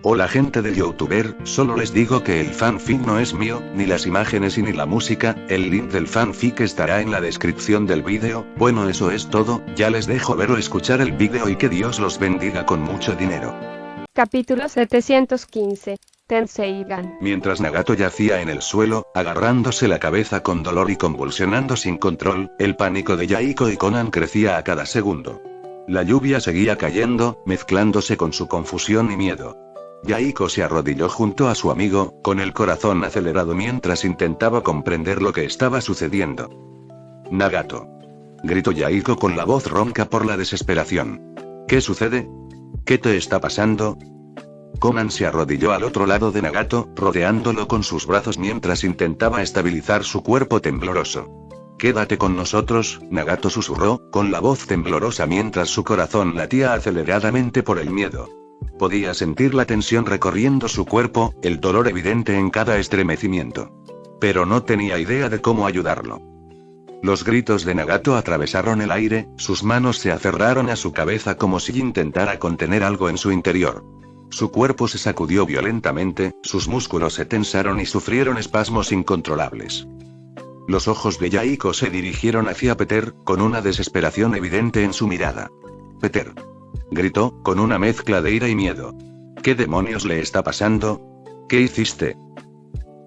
Hola gente de YouTuber, solo les digo que el fanfic no es mío, ni las imágenes y ni la música, el link del fanfic estará en la descripción del vídeo. Bueno, eso es todo, ya les dejo ver o escuchar el vídeo y que Dios los bendiga con mucho dinero. Capítulo 715. Tenseigan. Mientras Nagato yacía en el suelo, agarrándose la cabeza con dolor y convulsionando sin control, el pánico de Yaiko y Conan crecía a cada segundo. La lluvia seguía cayendo, mezclándose con su confusión y miedo. Yaiko se arrodilló junto a su amigo, con el corazón acelerado mientras intentaba comprender lo que estaba sucediendo. Nagato. Gritó Yaiko con la voz ronca por la desesperación. ¿Qué sucede? ¿Qué te está pasando? Conan se arrodilló al otro lado de Nagato, rodeándolo con sus brazos mientras intentaba estabilizar su cuerpo tembloroso. Quédate con nosotros, Nagato susurró, con la voz temblorosa mientras su corazón latía aceleradamente por el miedo. Podía sentir la tensión recorriendo su cuerpo, el dolor evidente en cada estremecimiento. Pero no tenía idea de cómo ayudarlo. Los gritos de Nagato atravesaron el aire, sus manos se aferraron a su cabeza como si intentara contener algo en su interior. Su cuerpo se sacudió violentamente, sus músculos se tensaron y sufrieron espasmos incontrolables. Los ojos de Yaiko se dirigieron hacia Peter, con una desesperación evidente en su mirada. Peter. Gritó, con una mezcla de ira y miedo. ¿Qué demonios le está pasando? ¿Qué hiciste?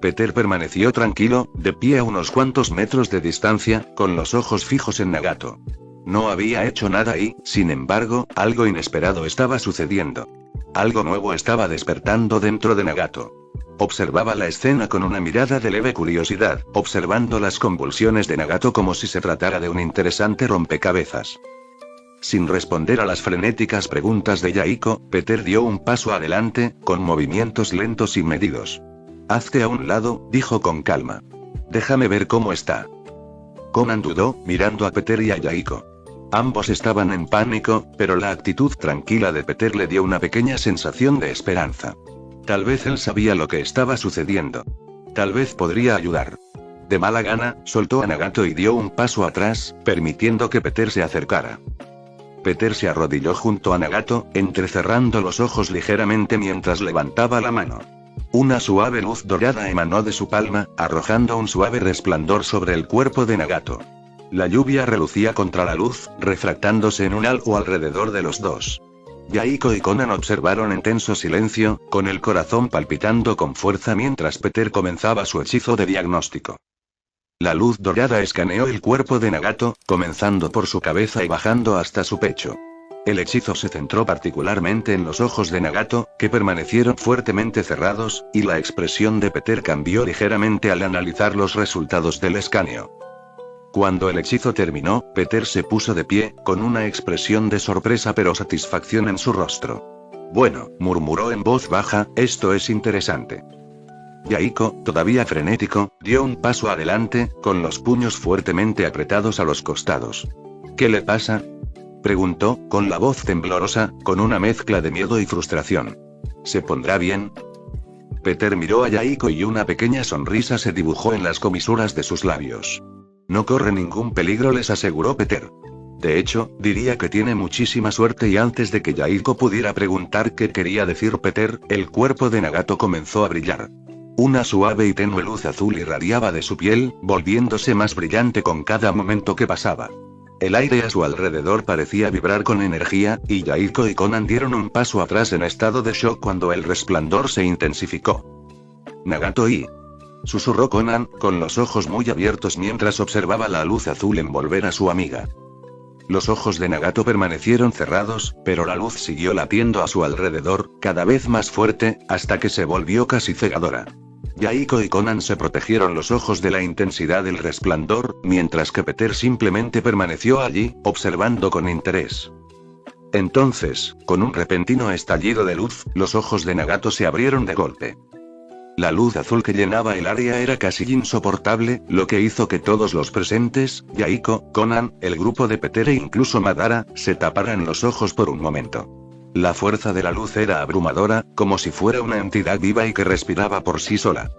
Peter permaneció tranquilo, de pie a unos cuantos metros de distancia, con los ojos fijos en Nagato. No había hecho nada y, sin embargo, algo inesperado estaba sucediendo. Algo nuevo estaba despertando dentro de Nagato. Observaba la escena con una mirada de leve curiosidad, observando las convulsiones de Nagato como si se tratara de un interesante rompecabezas. Sin responder a las frenéticas preguntas de Yaiko, Peter dio un paso adelante, con movimientos lentos y medidos. Hazte a un lado, dijo con calma. Déjame ver cómo está. Conan dudó, mirando a Peter y a Yaiko. Ambos estaban en pánico, pero la actitud tranquila de Peter le dio una pequeña sensación de esperanza. Tal vez él sabía lo que estaba sucediendo. Tal vez podría ayudar. De mala gana, soltó a Nagato y dio un paso atrás, permitiendo que Peter se acercara. Peter se arrodilló junto a Nagato, entrecerrando los ojos ligeramente mientras levantaba la mano. Una suave luz dorada emanó de su palma, arrojando un suave resplandor sobre el cuerpo de Nagato. La lluvia relucía contra la luz, refractándose en un halo alrededor de los dos. Yaiko y Conan observaron en tenso silencio, con el corazón palpitando con fuerza mientras Peter comenzaba su hechizo de diagnóstico. La luz dorada escaneó el cuerpo de Nagato, comenzando por su cabeza y bajando hasta su pecho. El hechizo se centró particularmente en los ojos de Nagato, que permanecieron fuertemente cerrados, y la expresión de Peter cambió ligeramente al analizar los resultados del escaneo. Cuando el hechizo terminó, Peter se puso de pie, con una expresión de sorpresa pero satisfacción en su rostro. Bueno, murmuró en voz baja, esto es interesante. Yaiko, todavía frenético, dio un paso adelante, con los puños fuertemente apretados a los costados. ¿Qué le pasa? Preguntó, con la voz temblorosa, con una mezcla de miedo y frustración. ¿Se pondrá bien? Peter miró a Yaiko y una pequeña sonrisa se dibujó en las comisuras de sus labios. No corre ningún peligro, les aseguró Peter. De hecho, diría que tiene muchísima suerte y antes de que Yaiko pudiera preguntar qué quería decir Peter, el cuerpo de Nagato comenzó a brillar. Una suave y tenue luz azul irradiaba de su piel, volviéndose más brillante con cada momento que pasaba. El aire a su alrededor parecía vibrar con energía, y Yaiko y Conan dieron un paso atrás en estado de shock cuando el resplandor se intensificó. Nagato susurró Conan, con los ojos muy abiertos mientras observaba la luz azul envolver a su amiga. Los ojos de Nagato permanecieron cerrados, pero la luz siguió latiendo a su alrededor, cada vez más fuerte, hasta que se volvió casi cegadora. Yaiko y Conan se protegieron los ojos de la intensidad del resplandor, mientras que Peter simplemente permaneció allí, observando con interés. Entonces, con un repentino estallido de luz, los ojos de Nagato se abrieron de golpe. La luz azul que llenaba el área era casi insoportable, lo que hizo que todos los presentes, Yaiko, Conan, el grupo de Peter e incluso Madara, se taparan los ojos por un momento. La fuerza de la luz era abrumadora, como si fuera una entidad viva y que respiraba por sí sola.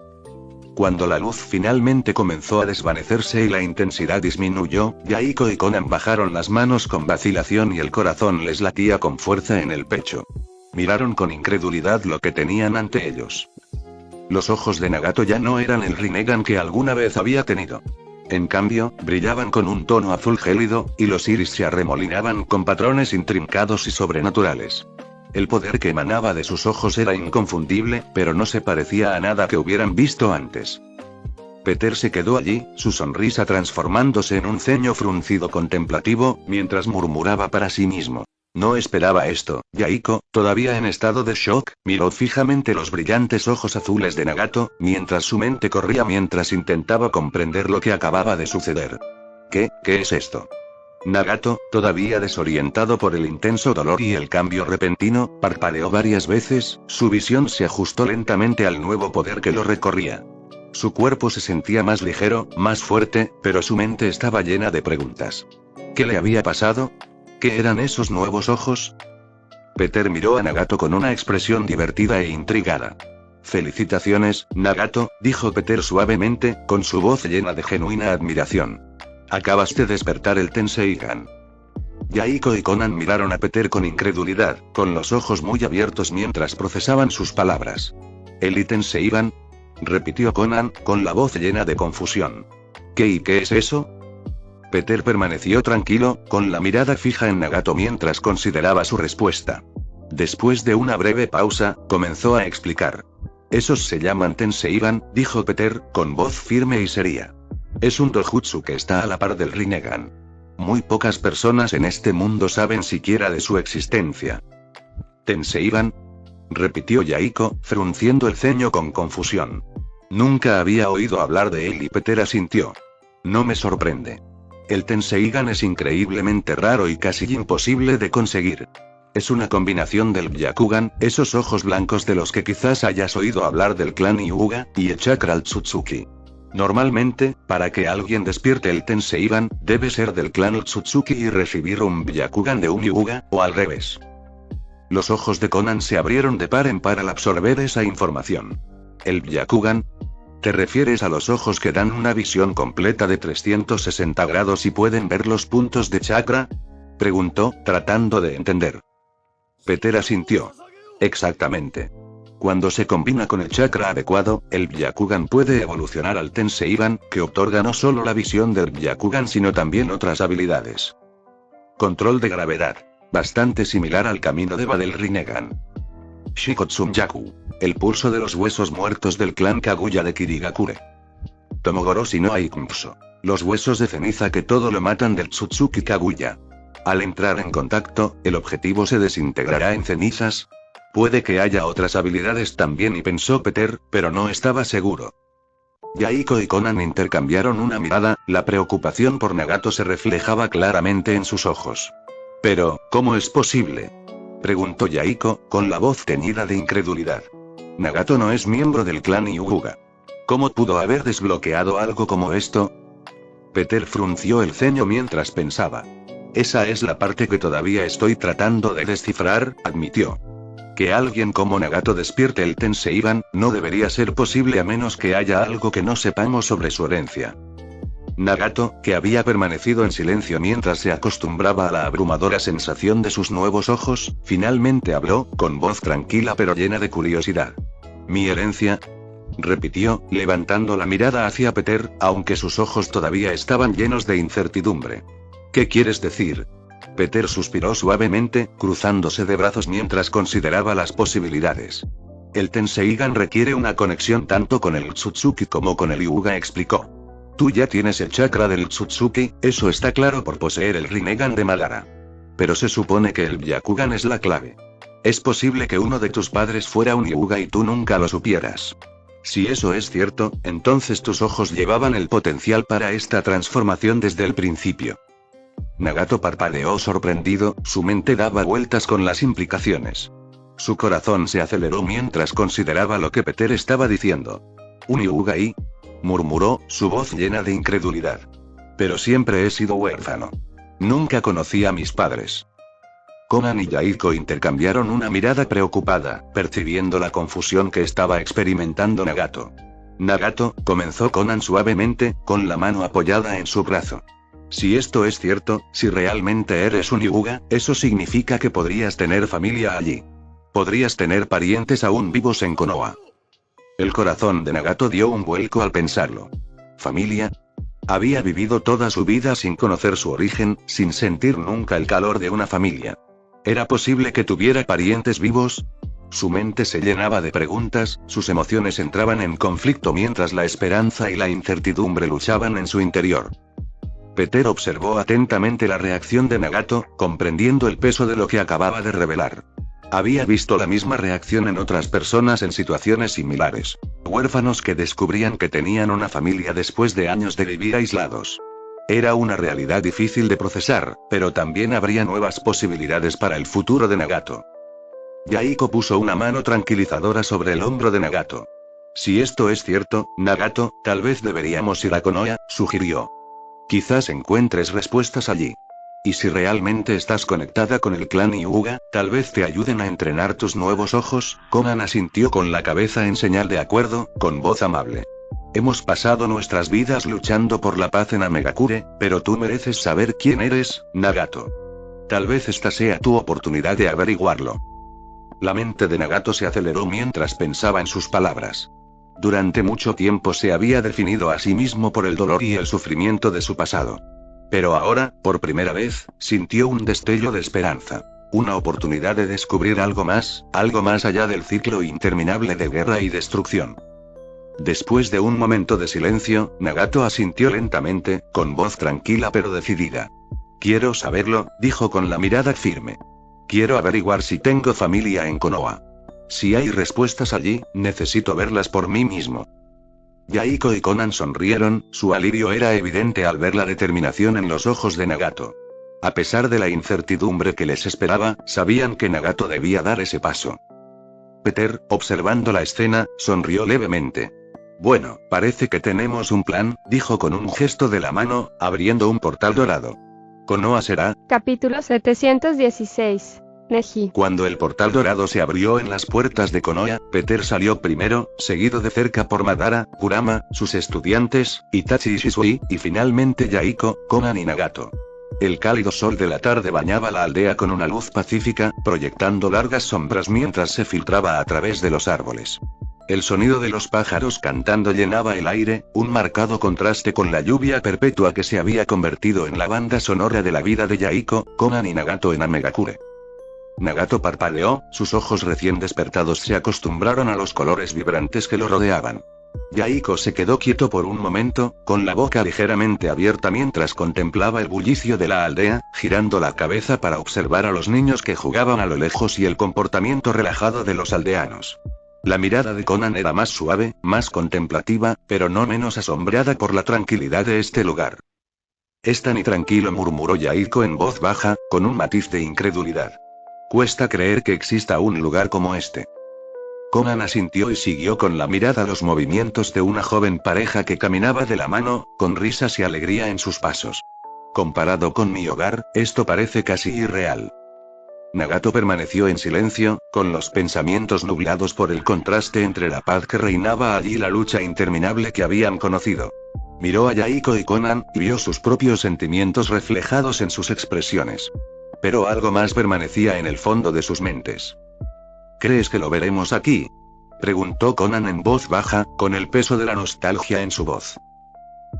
Cuando la luz finalmente comenzó a desvanecerse y la intensidad disminuyó, Yaiko y Conan bajaron las manos con vacilación y el corazón les latía con fuerza en el pecho. Miraron con incredulidad lo que tenían ante ellos. Los ojos de Nagato ya no eran el Rinnegan que alguna vez había tenido. En cambio, brillaban con un tono azul gélido, y los iris se arremolinaban con patrones intrincados y sobrenaturales. El poder que emanaba de sus ojos era inconfundible, pero no se parecía a nada que hubieran visto antes. Peter se quedó allí, su sonrisa transformándose en un ceño fruncido contemplativo, mientras murmuraba para sí mismo. No esperaba esto. Yaiko, todavía en estado de shock, miró fijamente los brillantes ojos azules de Nagato, mientras su mente corría mientras intentaba comprender lo que acababa de suceder. ¿Qué es esto? Nagato, todavía desorientado por el intenso dolor y el cambio repentino, parpadeó varias veces, su visión se ajustó lentamente al nuevo poder que lo recorría. Su cuerpo se sentía más ligero, más fuerte, pero su mente estaba llena de preguntas. ¿Qué le había pasado? ¿Qué eran esos nuevos ojos? Peter miró a Nagato con una expresión divertida e intrigada. Felicitaciones, Nagato, dijo Peter suavemente, con su voz llena de genuina admiración. Acabas de despertar el Tenseigan. Yaiko y Conan miraron a Peter con incredulidad, con los ojos muy abiertos mientras procesaban sus palabras. ¿El Tenseigan? Repitió Conan, con la voz llena de confusión. ¿Qué es eso? Peter permaneció tranquilo, con la mirada fija en Nagato mientras consideraba su respuesta. Después de una breve pausa, comenzó a explicar. Esos se llaman Tenseigan, dijo Peter, con voz firme y seria. Es un dojutsu que está a la par del Rinnegan. Muy pocas personas en este mundo saben siquiera de su existencia. ¿Tenseigan? Repitió Yaiko, frunciendo el ceño con confusión. Nunca había oído hablar de él y Peter asintió. No me sorprende. El Tenseigan es increíblemente raro y casi imposible de conseguir. Es una combinación del Byakugan, esos ojos blancos de los que quizás hayas oído hablar del clan Hyuga, y el chakra Otsutsuki. Normalmente, para que alguien despierte el Tenseigan, debe ser del clan Otsutsuki y recibir un Byakugan de un Hyuga, o al revés. Los ojos de Conan se abrieron de par en par al absorber esa información. ¿El Byakugan? ¿Te refieres a los ojos que dan una visión completa de 360 grados y pueden ver los puntos de chakra? Preguntó, tratando de entender. Peter asintió. Exactamente. Cuando se combina con el chakra adecuado, el Byakugan puede evolucionar al Tenseigan, que otorga no solo la visión del Byakugan sino también otras habilidades. Control de gravedad. Bastante similar al camino de Va del Rinnegan. Shikotsumyaku. El pulso de los huesos muertos del clan Kaguya de Kirigakure. Tomogoroshi no Aikmpso. Los huesos de ceniza que todo lo matan del Tsutsuki Kaguya. Al entrar en contacto, el objetivo se desintegrará en cenizas. Puede que haya otras habilidades también, y pensó Peter, pero no estaba seguro. Yaiko y Conan intercambiaron una mirada, la preocupación por Nagato se reflejaba claramente en sus ojos. Pero, ¿cómo es posible? Preguntó Yaiko, con la voz teñida de incredulidad. Nagato no es miembro del clan Hyuga. ¿Cómo pudo haber desbloqueado algo como esto? Peter frunció el ceño mientras pensaba. Esa es la parte que todavía estoy tratando de descifrar, admitió. Que alguien como Nagato despierte el Tenseigan, no debería ser posible a menos que haya algo que no sepamos sobre su herencia. Nagato, que había permanecido en silencio mientras se acostumbraba a la abrumadora sensación de sus nuevos ojos, finalmente habló, con voz tranquila pero llena de curiosidad. ¿Mi herencia? Repitió, levantando la mirada hacia Peter, aunque sus ojos todavía estaban llenos de incertidumbre. ¿Qué quieres decir? Peter suspiró suavemente, cruzándose de brazos mientras consideraba las posibilidades. El Tenseigan requiere una conexión tanto con el Tsutsuki como con el Hyuga, explicó. Tú ya tienes el chakra del Tsutsuki, eso está claro por poseer el Rinnegan de Madara. Pero se supone que el Byakugan es la clave. Es posible que uno de tus padres fuera un Hyuga y tú nunca lo supieras. Si eso es cierto, entonces tus ojos llevaban el potencial para esta transformación desde el principio. Nagato parpadeó sorprendido, su mente daba vueltas con las implicaciones. Su corazón se aceleró mientras consideraba lo que Peter estaba diciendo. ¿Un Hyuga y? Murmuró, su voz llena de incredulidad. Pero siempre he sido huérfano. Nunca conocí a mis padres. Conan y Yaiko intercambiaron una mirada preocupada, percibiendo la confusión que estaba experimentando Nagato. Nagato, comenzó Conan suavemente, con la mano apoyada en su brazo. Si esto es cierto, si realmente eres un Hyuga, eso significa que podrías tener familia allí. Podrías tener parientes aún vivos en Konoha. El corazón de Nagato dio un vuelco al pensarlo. ¿Familia? Había vivido toda su vida sin conocer su origen, sin sentir nunca el calor de una familia. ¿Era posible que tuviera parientes vivos? Su mente se llenaba de preguntas, sus emociones entraban en conflicto mientras la esperanza y la incertidumbre luchaban en su interior. Peter observó atentamente la reacción de Nagato, comprendiendo el peso de lo que acababa de revelar. Había visto la misma reacción en otras personas en situaciones similares. Huérfanos que descubrían que tenían una familia después de años de vivir aislados. Era una realidad difícil de procesar, pero también habría nuevas posibilidades para el futuro de Nagato. Yahiko puso una mano tranquilizadora sobre el hombro de Nagato. Si esto es cierto, Nagato, tal vez deberíamos ir a Konoha, sugirió. Quizás encuentres respuestas allí. Y si realmente estás conectada con el clan Hyuga, tal vez te ayuden a entrenar tus nuevos ojos. Konan asintió con la cabeza en señal de acuerdo, con voz amable. Hemos pasado nuestras vidas luchando por la paz en Amegakure, pero tú mereces saber quién eres, Nagato. Tal vez esta sea tu oportunidad de averiguarlo. La mente de Nagato se aceleró mientras pensaba en sus palabras. Durante mucho tiempo se había definido a sí mismo por el dolor y el sufrimiento de su pasado. Pero ahora, por primera vez, sintió un destello de esperanza. Una oportunidad de descubrir algo más allá del ciclo interminable de guerra y destrucción. Después de un momento de silencio, Nagato asintió lentamente, con voz tranquila pero decidida. Quiero saberlo, dijo con la mirada firme. Quiero averiguar si tengo familia en Konoha. Si hay respuestas allí, necesito verlas por mí mismo. Yahiko y Konan sonrieron, su alivio era evidente al ver la determinación en los ojos de Nagato. A pesar de la incertidumbre que les esperaba, sabían que Nagato debía dar ese paso. Peter, observando la escena, sonrió levemente. Bueno, parece que tenemos un plan, dijo con un gesto de la mano, abriendo un portal dorado. Konoha será. Capítulo 716. Neji. Cuando el portal dorado se abrió en las puertas de Konoha, Peter salió primero, seguido de cerca por Madara, Kurama, sus estudiantes, Itachi y Shisui, y finalmente Yahiko, Konan y Nagato. El cálido sol de la tarde bañaba la aldea con una luz pacífica, proyectando largas sombras mientras se filtraba a través de los árboles. El sonido de los pájaros cantando llenaba el aire, un marcado contraste con la lluvia perpetua que se había convertido en la banda sonora de la vida de Yahiko, Konan y Nagato en Amegakure. Nagato parpadeó, sus ojos recién despertados se acostumbraron a los colores vibrantes que lo rodeaban. Yahiko se quedó quieto por un momento, con la boca ligeramente abierta mientras contemplaba el bullicio de la aldea, girando la cabeza para observar a los niños que jugaban a lo lejos y el comportamiento relajado de los aldeanos. La mirada de Konan era más suave, más contemplativa, pero no menos asombrada por la tranquilidad de este lugar. Es tan tranquilo, murmuró Yahiko en voz baja, con un matiz de incredulidad. Cuesta creer que exista un lugar como este. Konan asintió y siguió con la mirada los movimientos de una joven pareja que caminaba de la mano, con risas y alegría en sus pasos. Comparado con mi hogar, esto parece casi irreal. Nagato permaneció en silencio, con los pensamientos nublados por el contraste entre la paz que reinaba allí y la lucha interminable que habían conocido. Miró a Yahiko y Konan, y vio sus propios sentimientos reflejados en sus expresiones. Pero algo más permanecía en el fondo de sus mentes. ¿Crees que lo veremos aquí?, preguntó Konan en voz baja, con el peso de la nostalgia en su voz.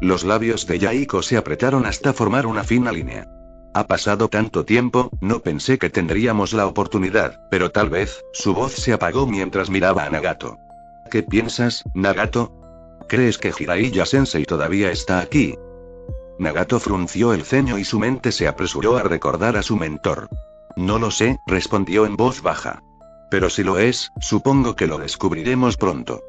Los labios de Yahiko se apretaron hasta formar una fina línea. Ha pasado tanto tiempo, no pensé que tendríamos la oportunidad, pero tal vez. Su voz se apagó mientras miraba a Nagato. ¿Qué piensas, Nagato? ¿Crees que Jiraiya-sensei todavía está aquí? Nagato frunció el ceño y su mente se apresuró a recordar a su mentor. No lo sé, respondió en voz baja. Pero si lo es, supongo que lo descubriremos pronto.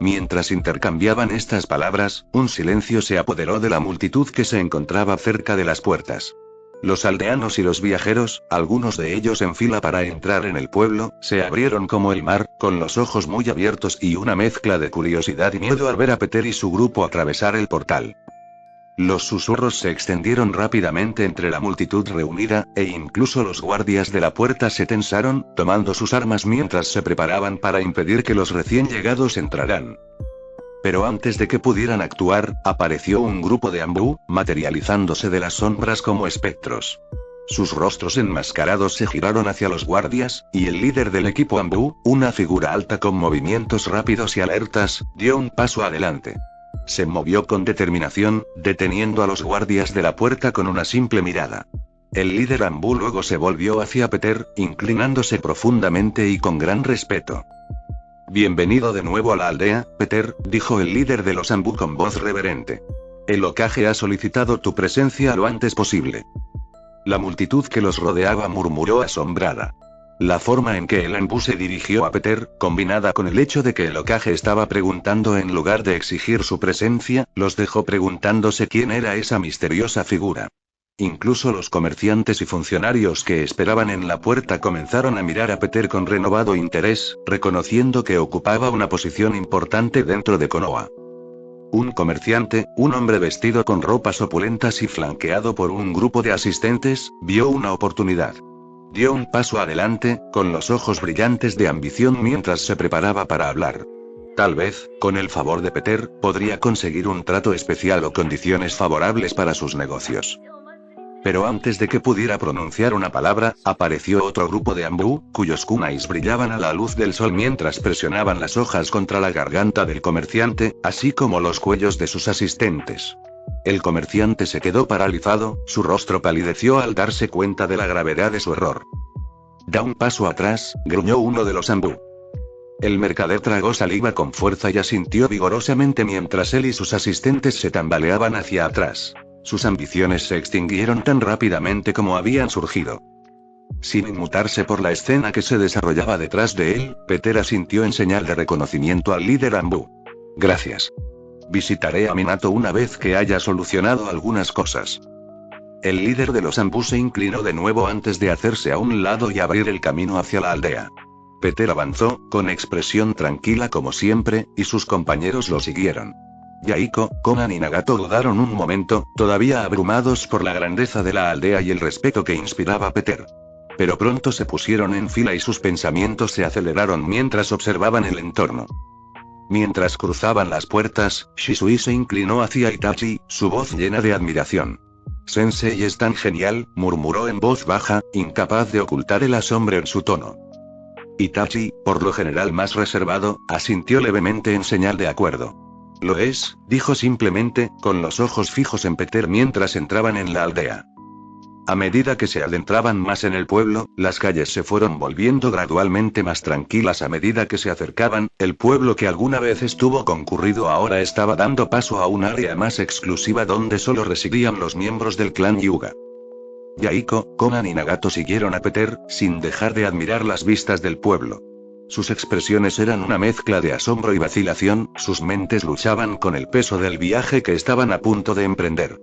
Mientras intercambiaban estas palabras, un silencio se apoderó de la multitud que se encontraba cerca de las puertas. Los aldeanos y los viajeros, algunos de ellos en fila para entrar en el pueblo, se abrieron como el mar, con los ojos muy abiertos y una mezcla de curiosidad y miedo al ver a Peter y su grupo atravesar el portal. Los susurros se extendieron rápidamente entre la multitud reunida, e incluso los guardias de la puerta se tensaron, tomando sus armas mientras se preparaban para impedir que los recién llegados entraran. Pero antes de que pudieran actuar, apareció un grupo de Anbu, materializándose de las sombras como espectros. Sus rostros enmascarados se giraron hacia los guardias, y el líder del equipo Ambu, una figura alta con movimientos rápidos y alertas, dio un paso adelante. Se movió con determinación, deteniendo a los guardias de la puerta con una simple mirada. El líder Ambu luego se volvió hacia Peter, inclinándose profundamente y con gran respeto. «Bienvenido de nuevo a la aldea, Peter», dijo el líder de los Ambu con voz reverente. «El Hokage ha solicitado tu presencia lo antes posible». La multitud que los rodeaba murmuró asombrada. La forma en que el Ambu se dirigió a Peter, combinada con el hecho de que el Hokage estaba preguntando en lugar de exigir su presencia, los dejó preguntándose quién era esa misteriosa figura. Incluso los comerciantes y funcionarios que esperaban en la puerta comenzaron a mirar a Peter con renovado interés, reconociendo que ocupaba una posición importante dentro de Konoha. Un comerciante, un hombre vestido con ropas opulentas y flanqueado por un grupo de asistentes, vio una oportunidad. Dio un paso adelante, con los ojos brillantes de ambición mientras se preparaba para hablar. Tal vez, con el favor de Peter, podría conseguir un trato especial o condiciones favorables para sus negocios. Pero antes de que pudiera pronunciar una palabra, apareció otro grupo de Ambu, cuyos kunais brillaban a la luz del sol mientras presionaban las hojas contra la garganta del comerciante, así como los cuellos de sus asistentes. El comerciante se quedó paralizado, su rostro palideció al darse cuenta de la gravedad de su error. «Da un paso atrás», gruñó uno de los Ambu. El mercader tragó saliva con fuerza y asintió vigorosamente mientras él y sus asistentes se tambaleaban hacia atrás. Sus ambiciones se extinguieron tan rápidamente como habían surgido. Sin inmutarse por la escena que se desarrollaba detrás de él, Peter asintió en señal de reconocimiento al líder Ambu. «Gracias. Visitaré a Minato una vez que haya solucionado algunas cosas». El líder de los Ambu se inclinó de nuevo antes de hacerse a un lado y abrir el camino hacia la aldea. Peter avanzó, con expresión tranquila como siempre, y sus compañeros lo siguieron. Yahiko, Konan y Nagato dudaron un momento, todavía abrumados por la grandeza de la aldea y el respeto que inspiraba Peter. Pero pronto se pusieron en fila y sus pensamientos se aceleraron mientras observaban el entorno. Mientras cruzaban las puertas, Shisui se inclinó hacia Itachi, su voz llena de admiración. «Sensei es tan genial», murmuró en voz baja, incapaz de ocultar el asombro en su tono. Itachi, por lo general más reservado, asintió levemente en señal de acuerdo. «Lo es», dijo simplemente, con los ojos fijos en Peter mientras entraban en la aldea. A medida que se adentraban más en el pueblo, las calles se fueron volviendo gradualmente más tranquilas a medida que se acercaban, el pueblo que alguna vez estuvo concurrido ahora estaba dando paso a un área más exclusiva donde solo residían los miembros del clan Hyuga. Yahiko, Konan y Nagato siguieron a Peter, sin dejar de admirar las vistas del pueblo. Sus expresiones eran una mezcla de asombro y vacilación, sus mentes luchaban con el peso del viaje que estaban a punto de emprender.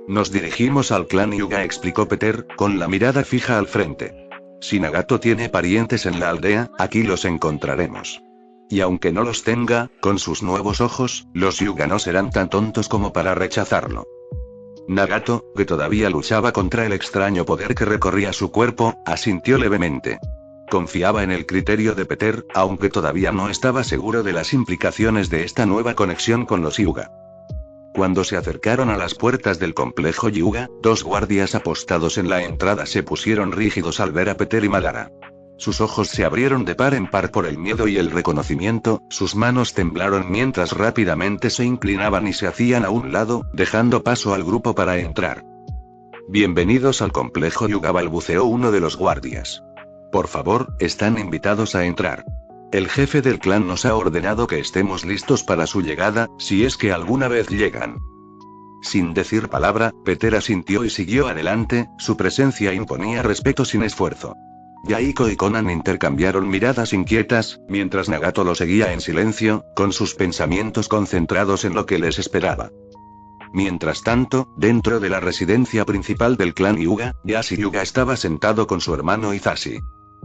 «Nos dirigimos al clan Hyuga», explicó Peter, con la mirada fija al frente. «Si Nagato tiene parientes en la aldea, aquí los encontraremos. Y aunque no los tenga, con sus nuevos ojos, los Hyuga no serán tan tontos como para rechazarlo». Nagato, que todavía luchaba contra el extraño poder que recorría su cuerpo, asintió levemente. Confiaba en el criterio de Peter, aunque todavía no estaba seguro de las implicaciones de esta nueva conexión con los Hyuga. Cuando se acercaron a las puertas del complejo Hyuga, dos guardias apostados en la entrada se pusieron rígidos al ver a Peter y Madara. Sus ojos se abrieron de par en par por el miedo y el reconocimiento, sus manos temblaron mientras rápidamente se inclinaban y se hacían a un lado, dejando paso al grupo para entrar. «Bienvenidos al complejo Hyuga», balbuceó uno de los guardias. «Por favor, están invitados a entrar. El jefe del clan nos ha ordenado que estemos listos para su llegada, si es que alguna vez llegan». Sin decir palabra, Peter asintió y siguió adelante, su presencia imponía respeto sin esfuerzo. Yahiko y Konan intercambiaron miradas inquietas, mientras Nagato lo seguía en silencio, con sus pensamientos concentrados en lo que les esperaba. Mientras tanto, dentro de la residencia principal del clan Hyuga, Yashi Hyuga estaba sentado con su hermano Hisashi.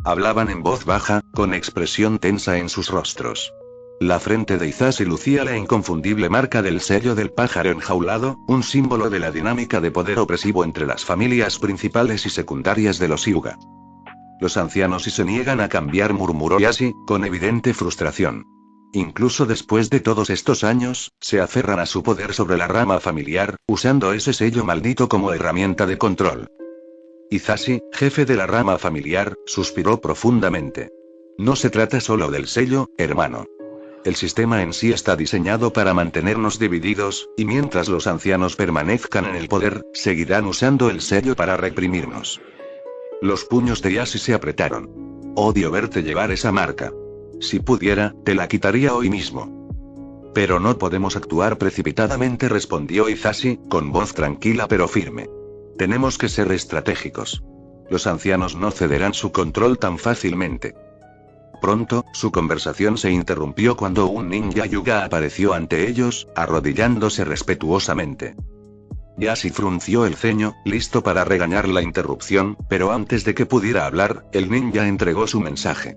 Hablaban en voz baja, con expresión tensa en sus rostros. La frente de Hisashi lucía la inconfundible marca del sello del pájaro enjaulado, un símbolo de la dinámica de poder opresivo entre las familias principales y secundarias de los Hyuga. «Los ancianos se niegan a cambiar», murmuró Yashi, con evidente frustración. «Incluso después de todos estos años, se aferran a su poder sobre la rama familiar, usando ese sello maldito como herramienta de control». Hisashi, jefe de la rama familiar, suspiró profundamente. No se trata solo del sello, hermano. El sistema en sí está diseñado para mantenernos divididos, y mientras los ancianos permanezcan en el poder, seguirán usando el sello para reprimirnos. Los puños de Yashi se apretaron. Odio verte llevar esa marca. Si pudiera, te la quitaría hoy mismo. Pero no podemos actuar precipitadamente, respondió Hisashi, con voz tranquila pero firme. Tenemos que ser estratégicos. Los ancianos no cederán su control tan fácilmente. Pronto, su conversación se interrumpió cuando un ninja Hyuga apareció ante ellos, arrodillándose respetuosamente. Yashi frunció el ceño, listo para regañar la interrupción, pero antes de que pudiera hablar, el ninja entregó su mensaje.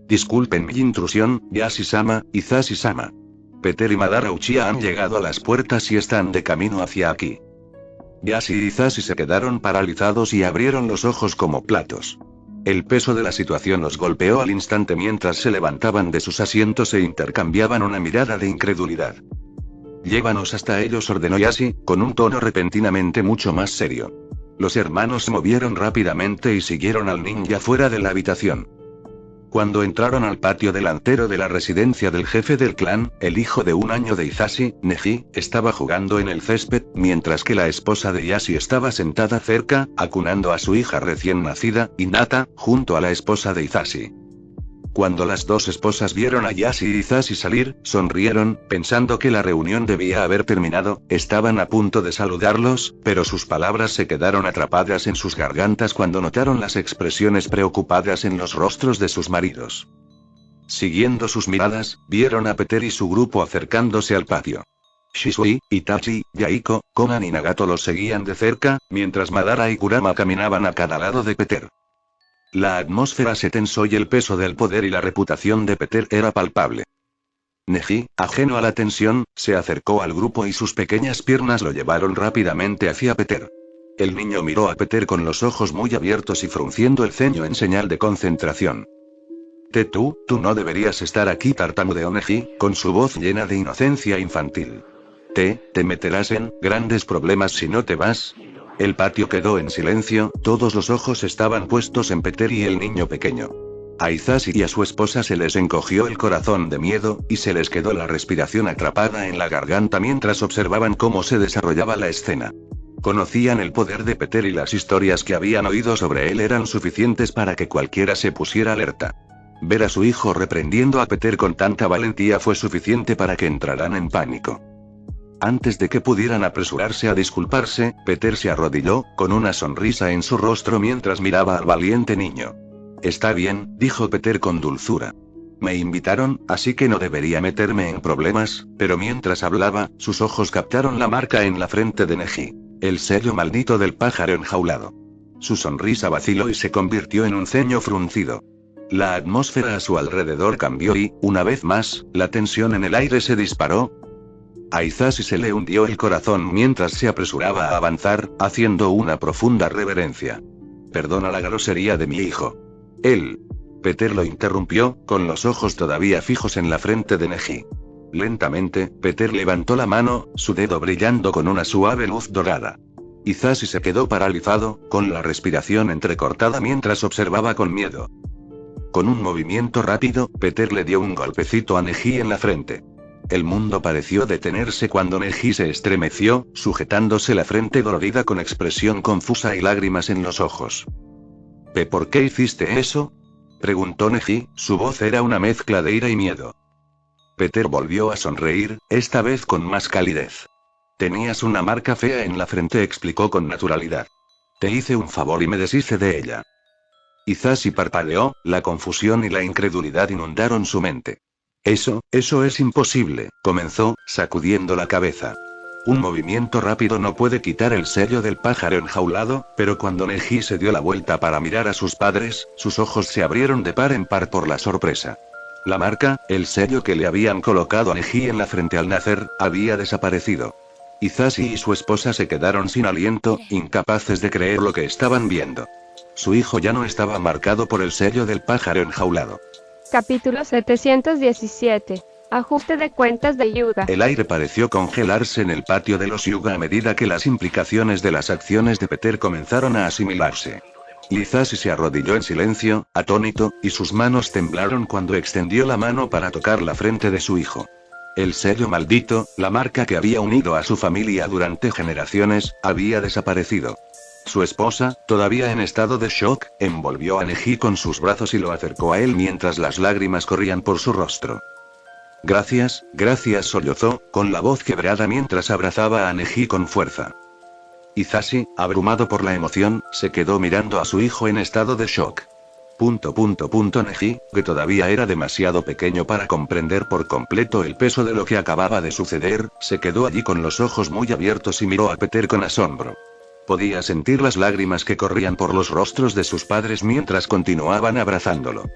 Disculpen mi intrusión, Yashi-sama, Hisashi-sama. Peter y Madara Uchiha han llegado a las puertas y están de camino hacia aquí. Yashi y Hisashi se quedaron paralizados y abrieron los ojos como platos. El peso de la situación los golpeó al instante mientras se levantaban de sus asientos e intercambiaban una mirada de incredulidad. Llévanos hasta ellos, ordenó Yashi, con un tono repentinamente mucho más serio. Los hermanos se movieron rápidamente y siguieron al ninja fuera de la habitación. Cuando entraron al patio delantero de la residencia del jefe del clan, el hijo de 1 año de Hisashi, Neji, estaba jugando en el césped, mientras que la esposa de Yashi estaba sentada cerca, acunando a su hija recién nacida, Hinata, junto a la esposa de Hisashi. Cuando las dos esposas vieron a Yashi y Hisashi salir, sonrieron, pensando que la reunión debía haber terminado. Estaban a punto de saludarlos, pero sus palabras se quedaron atrapadas en sus gargantas cuando notaron las expresiones preocupadas en los rostros de sus maridos. Siguiendo sus miradas, vieron a Peter y su grupo acercándose al patio. Shisui, Itachi, Yaiko, Konan y Nagato los seguían de cerca, mientras Madara y Kurama caminaban a cada lado de Peter. La atmósfera se tensó y el peso del poder y la reputación de Peter era palpable. Neji, ajeno a la tensión, se acercó al grupo y sus pequeñas piernas lo llevaron rápidamente hacia Peter. El niño miró a Peter con los ojos muy abiertos y frunciendo el ceño en señal de concentración. Tú no deberías estar aquí, tartamudeó Neji, con su voz llena de inocencia infantil. Te meterás en grandes problemas si no te vas. El patio quedó en silencio, todos los ojos estaban puestos en Peter y el niño pequeño. A Hisashi y a su esposa se les encogió el corazón de miedo, y se les quedó la respiración atrapada en la garganta mientras observaban cómo se desarrollaba la escena. Conocían el poder de Peter y las historias que habían oído sobre él eran suficientes para que cualquiera se pusiera alerta. Ver a su hijo reprendiendo a Peter con tanta valentía fue suficiente para que entraran en pánico. Antes de que pudieran apresurarse a disculparse, Peter se arrodilló, con una sonrisa en su rostro mientras miraba al valiente niño. Está bien, dijo Peter con dulzura. Me invitaron, así que no debería meterme en problemas, pero mientras hablaba, sus ojos captaron la marca en la frente de Neji. El sello maldito del pájaro enjaulado. Su sonrisa vaciló y se convirtió en un ceño fruncido. La atmósfera a su alrededor cambió y, una vez más, la tensión en el aire se disparó. A Hisashi se le hundió el corazón mientras se apresuraba a avanzar, haciendo una profunda reverencia. Perdona la grosería de mi hijo. Peter lo interrumpió, con los ojos todavía fijos en la frente de Neji. Lentamente, Peter levantó la mano, su dedo brillando con una suave luz dorada. Hisashi se quedó paralizado, con la respiración entrecortada mientras observaba con miedo. Con un movimiento rápido, Peter le dio un golpecito a Neji en la frente. El mundo pareció detenerse cuando Neji se estremeció, sujetándose la frente dolorida con expresión confusa y lágrimas en los ojos. ¿Por qué hiciste eso?, preguntó Neji, su voz era una mezcla de ira y miedo. Peter volvió a sonreír, esta vez con más calidez. Tenías una marca fea en la frente, explicó con naturalidad. Te hice un favor y me deshice de ella. Hisashi parpadeó, la confusión y la incredulidad inundaron su mente. Eso es imposible, comenzó, sacudiendo la cabeza. Un movimiento rápido no puede quitar el sello del pájaro enjaulado, pero cuando Neji se dio la vuelta para mirar a sus padres, sus ojos se abrieron de par en par por la sorpresa. La marca, el sello que le habían colocado a Neji en la frente al nacer, había desaparecido. Hisashi y su esposa se quedaron sin aliento, incapaces de creer lo que estaban viendo. Su hijo ya no estaba marcado por el sello del pájaro enjaulado. Capítulo 717. Ajuste de cuentas de Hyuga. El aire pareció congelarse en el patio de los Hyuga a medida que las implicaciones de las acciones de Peter comenzaron a asimilarse. Hisashi se arrodilló en silencio, atónito, y sus manos temblaron cuando extendió la mano para tocar la frente de su hijo. El sello maldito, la marca que había unido a su familia durante generaciones, había desaparecido. Su esposa, todavía en estado de shock, envolvió a Neji con sus brazos y lo acercó a él mientras las lágrimas corrían por su rostro. Gracias, sollozó, con la voz quebrada mientras abrazaba a Neji con fuerza. Hisashi, abrumado por la emoción, se quedó mirando a su hijo en estado de shock. Neji, que todavía era demasiado pequeño para comprender por completo el peso de lo que acababa de suceder, se quedó allí con los ojos muy abiertos y miró a Peter con asombro. Podía sentir las lágrimas que corrían por los rostros de sus padres mientras continuaban abrazándolo.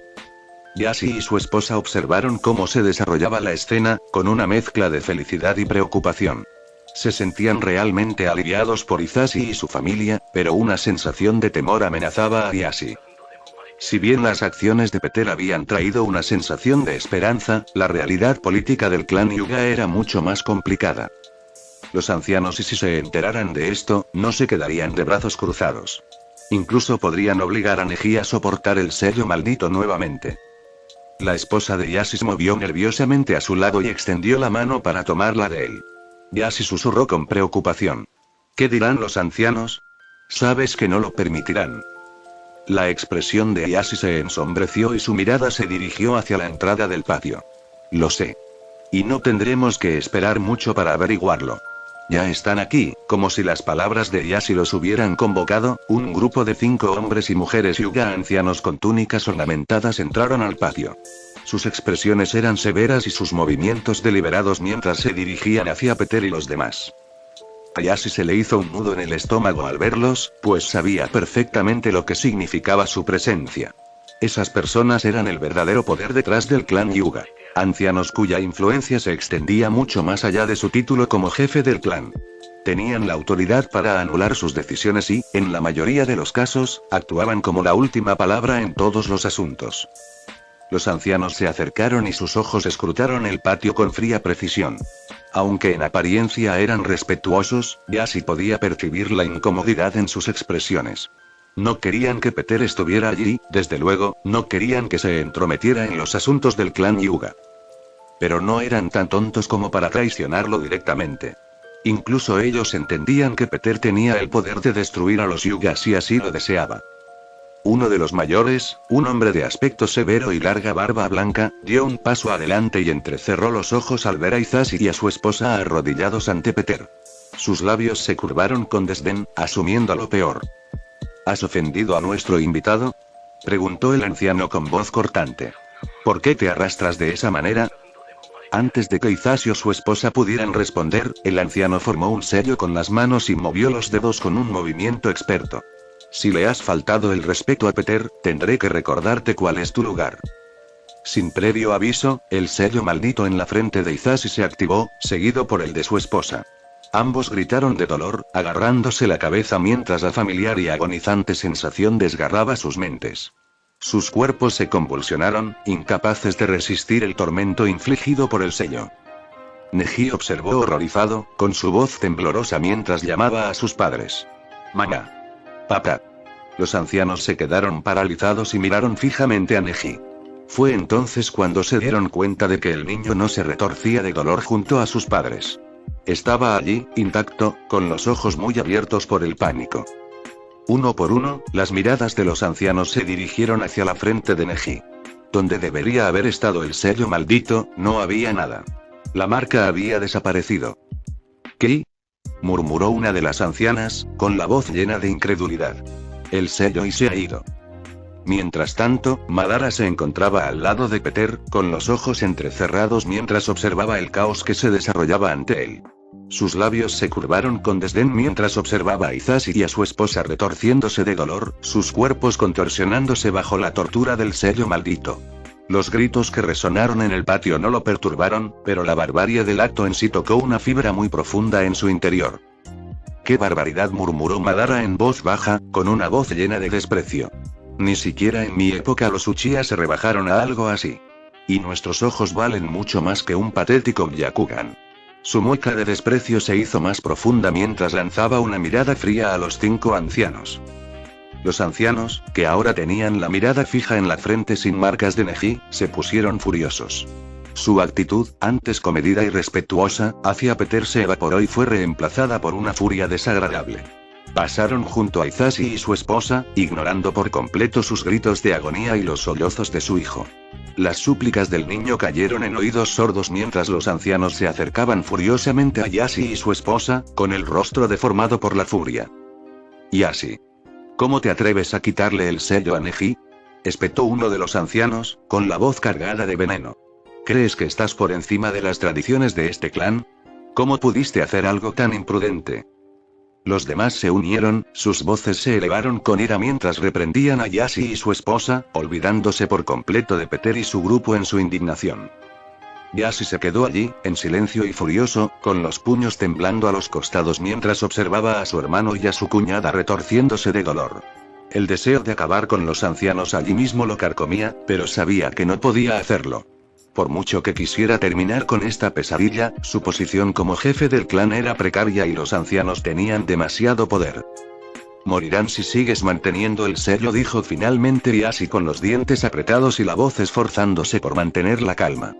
Yashi y su esposa observaron cómo se desarrollaba la escena, con una mezcla de felicidad y preocupación. Se sentían realmente aliviados por Hisashi y su familia, pero una sensación de temor amenazaba a Yashi. Si bien las acciones de Peter habían traído una sensación de esperanza, la realidad política del clan Hyuga era mucho más complicada. Los ancianos, y si se enteraran de esto, no se quedarían de brazos cruzados. Incluso podrían obligar a Neji a soportar el sello maldito nuevamente. La esposa de Yashi se movió nerviosamente a su lado y extendió la mano para tomarla de él. Yashi susurró con preocupación. ¿Qué dirán los ancianos? Sabes que no lo permitirán. La expresión de Yashi se ensombreció y su mirada se dirigió hacia la entrada del patio. Lo sé. Y no tendremos que esperar mucho para averiguarlo. Ya están aquí, como si las palabras de Yashi los hubieran convocado, un grupo de 5 hombres y mujeres Hyuga ancianos con túnicas ornamentadas entraron al patio. Sus expresiones eran severas y sus movimientos deliberados mientras se dirigían hacia Peter y los demás. A Yashi se le hizo un nudo en el estómago al verlos, pues sabía perfectamente lo que significaba su presencia. Esas personas eran el verdadero poder detrás del clan Hyuga. Ancianos cuya influencia se extendía mucho más allá de su título como jefe del clan. Tenían la autoridad para anular sus decisiones y, en la mayoría de los casos, actuaban como la última palabra en todos los asuntos. Los ancianos se acercaron y sus ojos escrutaron el patio con fría precisión. Aunque en apariencia eran respetuosos, Yashi podía percibir la incomodidad en sus expresiones. No querían que Peter estuviera allí, desde luego, no querían que se entrometiera en los asuntos del clan Hyuga. Pero no eran tan tontos como para traicionarlo directamente. Incluso ellos entendían que Peter tenía el poder de destruir a los Hyuga si así lo deseaba. Uno de los mayores, un hombre de aspecto severo y larga barba blanca, dio un paso adelante y entrecerró los ojos al ver a Hisashi y a su esposa arrodillados ante Peter. Sus labios se curvaron con desdén, asumiendo lo peor. ¿Has ofendido a nuestro invitado?, preguntó el anciano con voz cortante. ¿Por qué te arrastras de esa manera? Antes de que Hisashi o su esposa pudieran responder, el anciano formó un sello con las manos y movió los dedos con un movimiento experto. Si le has faltado el respeto a Peter, tendré que recordarte cuál es tu lugar. Sin previo aviso, el sello maldito en la frente de Hisashi se activó, seguido por el de su esposa. Ambos gritaron de dolor, agarrándose la cabeza mientras la familiar y agonizante sensación desgarraba sus mentes. Sus cuerpos se convulsionaron, incapaces de resistir el tormento infligido por el sello. Neji observó horrorizado, con su voz temblorosa mientras llamaba a sus padres. «Mamá. Papá». Los ancianos se quedaron paralizados y miraron fijamente a Neji. Fue entonces cuando se dieron cuenta de que el niño no se retorcía de dolor junto a sus padres. Estaba allí, intacto, con los ojos muy abiertos por el pánico. Uno por uno, las miradas de los ancianos se dirigieron hacia la frente de Neji. Donde debería haber estado el sello maldito, no había nada. La marca había desaparecido. ¿Qué?, murmuró una de las ancianas, con la voz llena de incredulidad. El sello y se ha ido. Mientras tanto, Madara se encontraba al lado de Peter, con los ojos entrecerrados mientras observaba el caos que se desarrollaba ante él. Sus labios se curvaron con desdén mientras observaba a Hisashi y a su esposa retorciéndose de dolor, sus cuerpos contorsionándose bajo la tortura del sello maldito. Los gritos que resonaron en el patio no lo perturbaron, pero la barbarie del acto en sí tocó una fibra muy profunda en su interior. «¡Qué barbaridad!», murmuró Madara en voz baja, con una voz llena de desprecio. Ni siquiera en mi época los Uchiha se rebajaron a algo así. Y nuestros ojos valen mucho más que un patético Byakugan. Su mueca de desprecio se hizo más profunda mientras lanzaba una mirada fría a los 5 ancianos. Los ancianos, que ahora tenían la mirada fija en la frente sin marcas de Neji, se pusieron furiosos. Su actitud, antes comedida y respetuosa, hacia Peter se evaporó y fue reemplazada por una furia desagradable. Pasaron junto a Hisashi y su esposa, ignorando por completo sus gritos de agonía y los sollozos de su hijo. Las súplicas del niño cayeron en oídos sordos mientras los ancianos se acercaban furiosamente a Yashi y su esposa, con el rostro deformado por la furia. Yashi. ¿Cómo te atreves a quitarle el sello a Neji? Espetó uno de los ancianos, con la voz cargada de veneno. ¿Crees que estás por encima de las tradiciones de este clan? ¿Cómo pudiste hacer algo tan imprudente? Los demás se unieron, sus voces se elevaron con ira mientras reprendían a Yashi y su esposa, olvidándose por completo de Peter y su grupo en su indignación. Yashi se quedó allí, en silencio y furioso, con los puños temblando a los costados mientras observaba a su hermano y a su cuñada retorciéndose de dolor. El deseo de acabar con los ancianos allí mismo lo carcomía, pero sabía que no podía hacerlo. Por mucho que quisiera terminar con esta pesadilla, su posición como jefe del clan era precaria y los ancianos tenían demasiado poder. Morirán si sigues manteniendo el sello, dijo finalmente Yashi con los dientes apretados y la voz esforzándose por mantener la calma.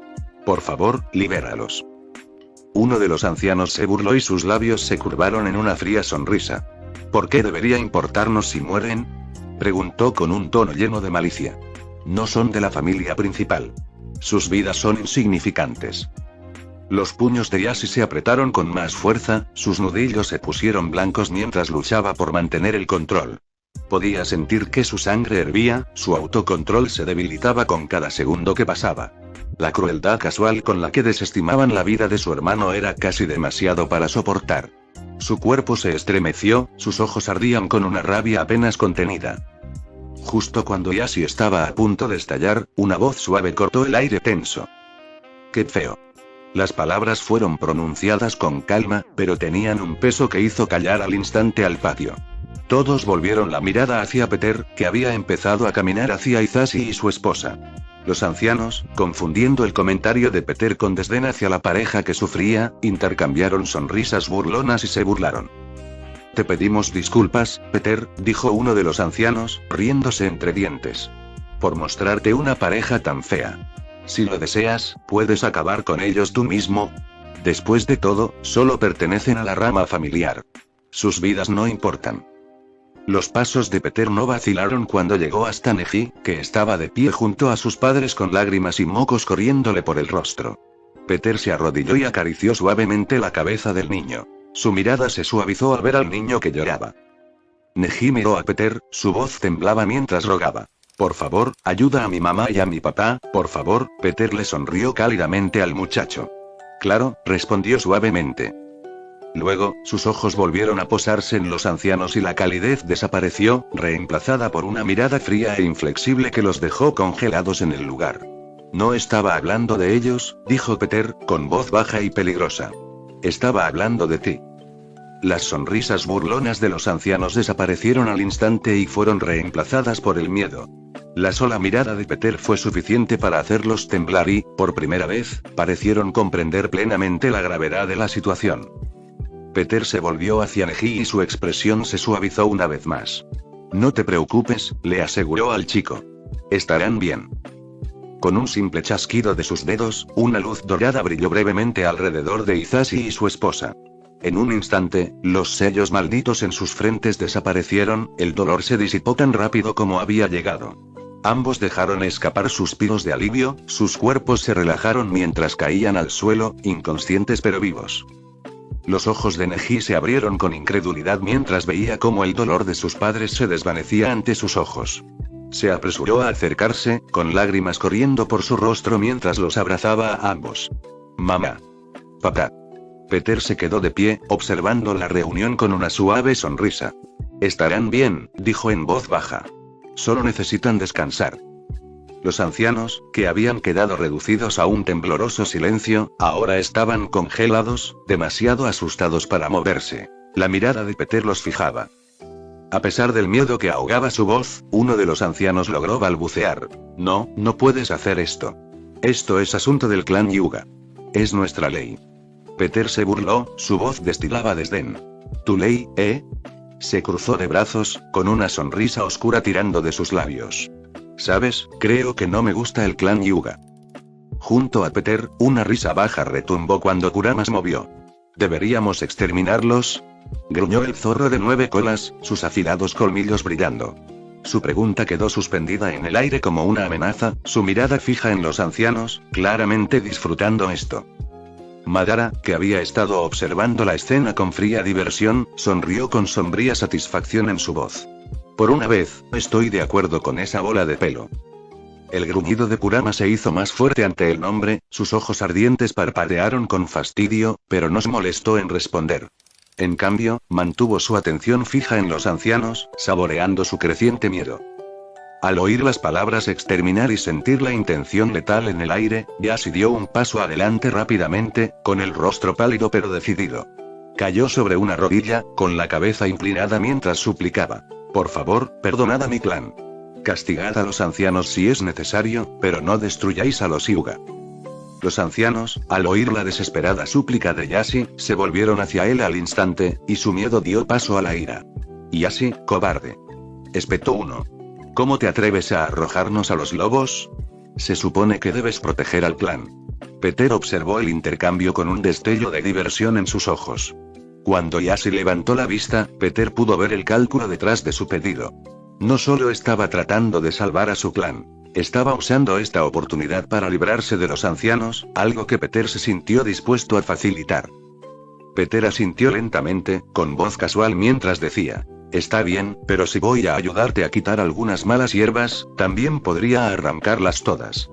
Por favor, libéralos. Uno de los ancianos se burló y sus labios se curvaron en una fría sonrisa. ¿Por qué debería importarnos si mueren? Preguntó con un tono lleno de malicia. No son de la familia principal. Sus vidas son insignificantes. Los puños de Yashi se apretaron con más fuerza, sus nudillos se pusieron blancos mientras luchaba por mantener el control. Podía sentir que su sangre hervía, su autocontrol se debilitaba con cada segundo que pasaba. La crueldad casual con la que desestimaban la vida de su hermano era casi demasiado para soportar. Su cuerpo se estremeció, sus ojos ardían con una rabia apenas contenida. Justo cuando Yashi estaba a punto de estallar, una voz suave cortó el aire tenso. ¡Qué feo! Las palabras fueron pronunciadas con calma, pero tenían un peso que hizo callar al instante al patio. Todos volvieron la mirada hacia Peter, que había empezado a caminar hacia Hisashi y su esposa. Los ancianos, confundiendo el comentario de Peter con desdén hacia la pareja que sufría, intercambiaron sonrisas burlonas y se burlaron. Te pedimos disculpas, Peter, dijo uno de los ancianos, riéndose entre dientes. Por mostrarte una pareja tan fea. Si lo deseas, puedes acabar con ellos tú mismo. Después de todo, solo pertenecen a la rama familiar. Sus vidas no importan. Los pasos de Peter no vacilaron cuando llegó hasta Neji, que estaba de pie junto a sus padres con lágrimas y mocos corriéndole por el rostro. Peter se arrodilló y acarició suavemente la cabeza del niño. Su mirada se suavizó al ver al niño que lloraba. Neji miró a Peter, su voz temblaba mientras rogaba. Por favor, ayuda a mi mamá y a mi papá, por favor. Peter le sonrió cálidamente al muchacho. Claro, respondió suavemente. Luego, sus ojos volvieron a posarse en los ancianos y la calidez desapareció, reemplazada por una mirada fría e inflexible que los dejó congelados en el lugar. No estaba hablando de ellos, dijo Peter, con voz baja y peligrosa. Estaba hablando de ti. Las sonrisas burlonas de los ancianos desaparecieron al instante y fueron reemplazadas por el miedo. La sola mirada de Peter fue suficiente para hacerlos temblar y, por primera vez, parecieron comprender plenamente la gravedad de la situación. Peter se volvió hacia Neji y su expresión se suavizó una vez más. No te preocupes, le aseguró al chico. Estarán bien. Con un simple chasquido de sus dedos, una luz dorada brilló brevemente alrededor de Hisashi y su esposa. En un instante, los sellos malditos en sus frentes desaparecieron, el dolor se disipó tan rápido como había llegado. Ambos dejaron escapar suspiros de alivio, sus cuerpos se relajaron mientras caían al suelo, inconscientes pero vivos. Los ojos de Neji se abrieron con incredulidad mientras veía cómo el dolor de sus padres se desvanecía ante sus ojos. Se apresuró a acercarse, con lágrimas corriendo por su rostro mientras los abrazaba a ambos. Mamá. Papá. Peter se quedó de pie, observando la reunión con una suave sonrisa. Estarán bien, dijo en voz baja. Solo necesitan descansar. Los ancianos, que habían quedado reducidos a un tembloroso silencio, ahora estaban congelados, demasiado asustados para moverse. La mirada de Peter los fijaba. A pesar del miedo que ahogaba su voz, uno de los ancianos logró balbucear. No, no puedes hacer esto. Esto es asunto del clan Hyuga. Es nuestra ley. Peter se burló, su voz destilaba desdén. ¿Tu ley, eh? Se cruzó de brazos, con una sonrisa oscura tirando de sus labios. ¿Sabes? Creo que no me gusta el clan Hyuga. Junto a Peter, una risa baja retumbó cuando Kurama se movió. ¿Deberíamos exterminarlos? Gruñó el zorro de 9 colas, sus afilados colmillos brillando. Su pregunta quedó suspendida en el aire como una amenaza, su mirada fija en los ancianos, claramente disfrutando esto. Madara, que había estado observando la escena con fría diversión, sonrió con sombría satisfacción en su voz. Por una vez, estoy de acuerdo con esa bola de pelo. El gruñido de Kurama se hizo más fuerte ante el nombre, sus ojos ardientes parpadearon con fastidio, pero no se molestó en responder. En cambio, mantuvo su atención fija en los ancianos, saboreando su creciente miedo. Al oír las palabras exterminar y sentir la intención letal en el aire, Yasi dio un paso adelante rápidamente, con el rostro pálido pero decidido. Cayó sobre una rodilla, con la cabeza inclinada mientras suplicaba. Por favor, perdonad a mi clan. Castigad a los ancianos si es necesario, pero no destruyáis a los Hyuga. Los ancianos, al oír la desesperada súplica de Yasi, se volvieron hacia él al instante, y su miedo dio paso a la ira. Yasi, cobarde. Espetó uno. ¿Cómo te atreves a arrojarnos a los lobos? Se supone que debes proteger al clan. Peter observó el intercambio con un destello de diversión en sus ojos. Cuando Yasi levantó la vista, Peter pudo ver el cálculo detrás de su pedido. No solo estaba tratando de salvar a su clan. Estaba usando esta oportunidad para librarse de los ancianos, algo que Peter se sintió dispuesto a facilitar. Peter asintió lentamente, con voz casual mientras decía, está bien, pero si voy a ayudarte a quitar algunas malas hierbas, también podría arrancarlas todas.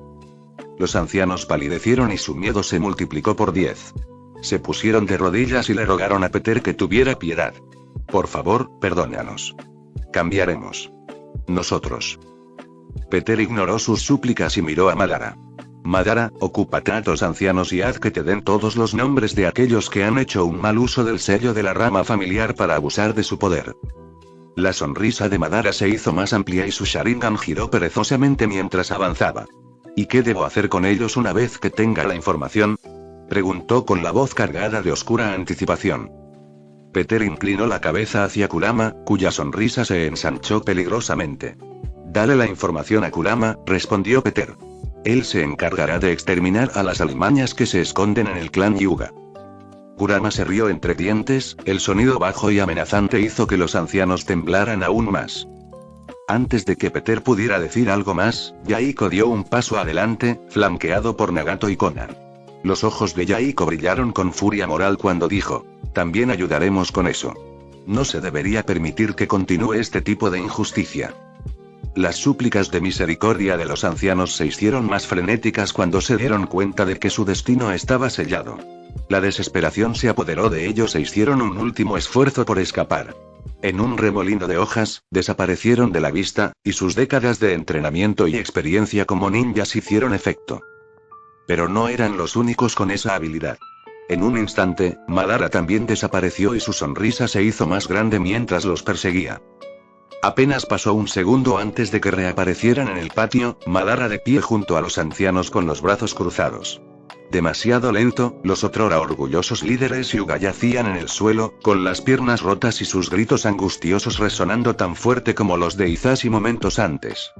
Los ancianos palidecieron y su miedo se multiplicó por 10. Se pusieron de rodillas y le rogaron a Peter que tuviera piedad. Por favor, perdónanos. Cambiaremos. Nosotros. Peter ignoró sus súplicas y miró a Madara. Madara, ocúpate a los ancianos y haz que te den todos los nombres de aquellos que han hecho un mal uso del sello de la rama familiar para abusar de su poder. La sonrisa de Madara se hizo más amplia y su Sharingan giró perezosamente mientras avanzaba. ¿Y qué debo hacer con ellos una vez que tenga la información? Preguntó con la voz cargada de oscura anticipación. Peter inclinó la cabeza hacia Kurama, cuya sonrisa se ensanchó peligrosamente. Dale la información a Kurama, respondió Peter. Él se encargará de exterminar a las alimañas que se esconden en el clan Hyuga. Kurama se rió entre dientes, el sonido bajo y amenazante hizo que los ancianos temblaran aún más. Antes de que Peter pudiera decir algo más, Yaiko dio un paso adelante, flanqueado por Nagato y Konan. Los ojos de Yaiko brillaron con furia moral cuando dijo, también ayudaremos con eso. No se debería permitir que continúe este tipo de injusticia. Las súplicas de misericordia de los ancianos se hicieron más frenéticas cuando se dieron cuenta de que su destino estaba sellado. La desesperación se apoderó de ellos e hicieron un último esfuerzo por escapar. En un remolino de hojas, desaparecieron de la vista, y sus décadas de entrenamiento y experiencia como ninjas hicieron efecto. Pero no eran los únicos con esa habilidad. En un instante, Madara también desapareció y su sonrisa se hizo más grande mientras los perseguía. Apenas pasó un segundo antes de que reaparecieran en el patio, Madara de pie junto a los ancianos con los brazos cruzados. Demasiado lento, los otrora orgullosos líderes Hyuga yacían en el suelo, con las piernas rotas y sus gritos angustiosos resonando tan fuerte como los de Hisashi momentos antes.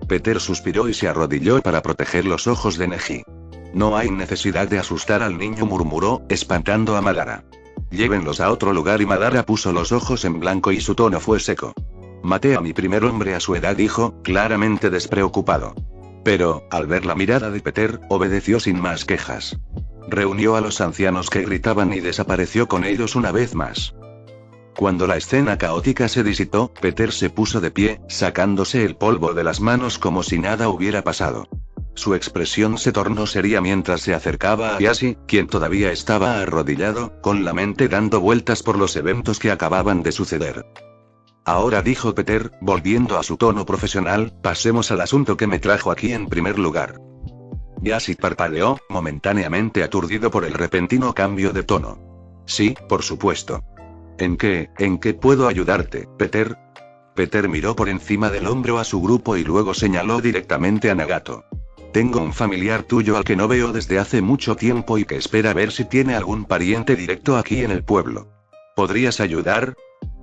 Peter suspiró y se arrodilló para proteger los ojos de Neji. No hay necesidad de asustar al niño, murmuró, espantando a Madara. Llévenlos a otro lugar y Madara puso los ojos en blanco y su tono fue seco. Maté a mi primer hombre a su edad, dijo, claramente despreocupado. Pero, al ver la mirada de Peter, obedeció sin más quejas. Reunió a los ancianos que gritaban y desapareció con ellos una vez más. Cuando la escena caótica se disipó, Peter se puso de pie, sacándose el polvo de las manos como si nada hubiera pasado. Su expresión se tornó seria mientras se acercaba a Yasi, quien todavía estaba arrodillado, con la mente dando vueltas por los eventos que acababan de suceder. Ahora, dijo Peter, volviendo a su tono profesional, pasemos al asunto que me trajo aquí en primer lugar. Yasi parpadeó, momentáneamente aturdido por el repentino cambio de tono. Sí, por supuesto. ¿En qué puedo ayudarte, Peter? Peter miró por encima del hombro a su grupo y luego señaló directamente a Nagato. Tengo un familiar tuyo al que no veo desde hace mucho tiempo y que espera ver si tiene algún pariente directo aquí en el pueblo. ¿Podrías ayudar?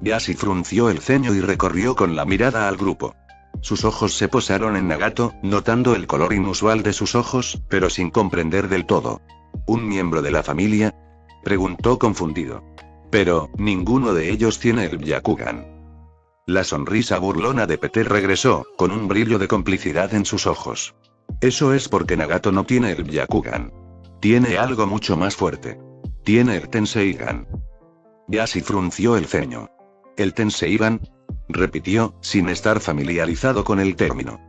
Yashi frunció el ceño y recorrió con la mirada al grupo. Sus ojos se posaron en Nagato, notando el color inusual de sus ojos, pero sin comprender del todo. ¿Un miembro de la familia?, preguntó confundido. Pero, ninguno de ellos tiene el Byakugan. La sonrisa burlona de Peter regresó, con un brillo de complicidad en sus ojos. Eso es porque Nagato no tiene el Byakugan. Tiene algo mucho más fuerte. Tiene el Tenseigan. Yashi frunció el ceño. ¿El Tenseigan?, repitió, sin estar familiarizado con el término.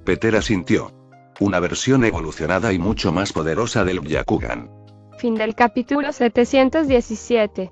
Peter asintió. Una versión evolucionada y mucho más poderosa del Byakugan. Fin del capítulo 717.